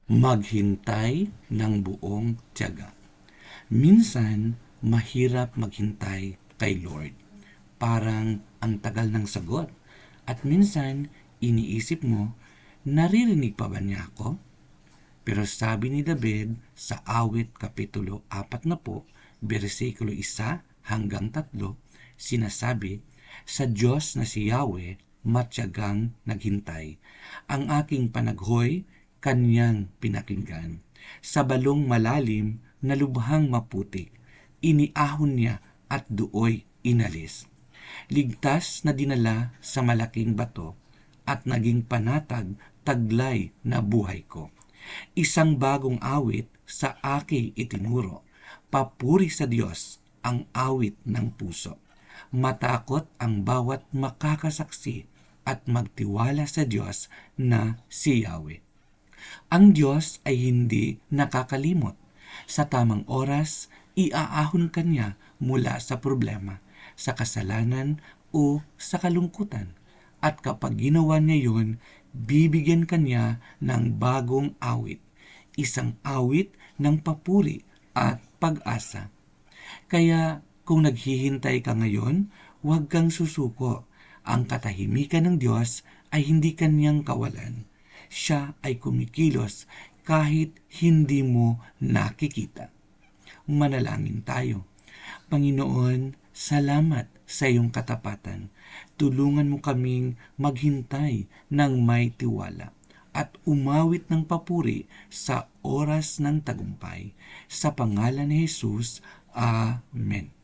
Maghintay ng buong tiyaga. Minsan, mahirap maghintay kay Lord. Parang ang tagal ng sagot. At minsan, iniisip mo, naririnig pa ba niya ako? Pero sabi ni David sa Awit Kapitulo 40, versikulo 1 hanggang 3, sinasabi, sa Diyos na si Yahweh, matyagang naghintay. Ang aking panaghoy, kanyang pinakinggan. Sa balong malalim na lubhang maputik, iniahon niya at dooy inalis. Ligtas na dinala sa malaking bato at naging panatag taglay na buhay ko. Isang bagong awit sa aki itinuro. Papuri sa Diyos ang awit ng puso. Matakot ang bawat makakasaksi at magtiwala sa Diyos na si Yahweh. Ang Diyos ay hindi nakakalimot. Sa tamang oras, iaahon ka niya mula sa problema, sa kasalanan o sa kalungkutan. At kapag ginawa niya yun, bibigyan ka niya ng bagong awit, isang awit ng papuri at pag-asa. Kaya kung naghihintay ka ngayon, huwag kang susuko. Ang katahimikan ng Diyos ay hindi kanyang kawalan. Siya ay kumikilos kahit hindi mo nakikita. Manalangin tayo. Panginoon, salamat sa iyong katapatan. Tulungan mo kaming maghintay ng may tiwala at umawit ng papuri sa oras ng tagumpay. Sa pangalan ni Jesus, Amen.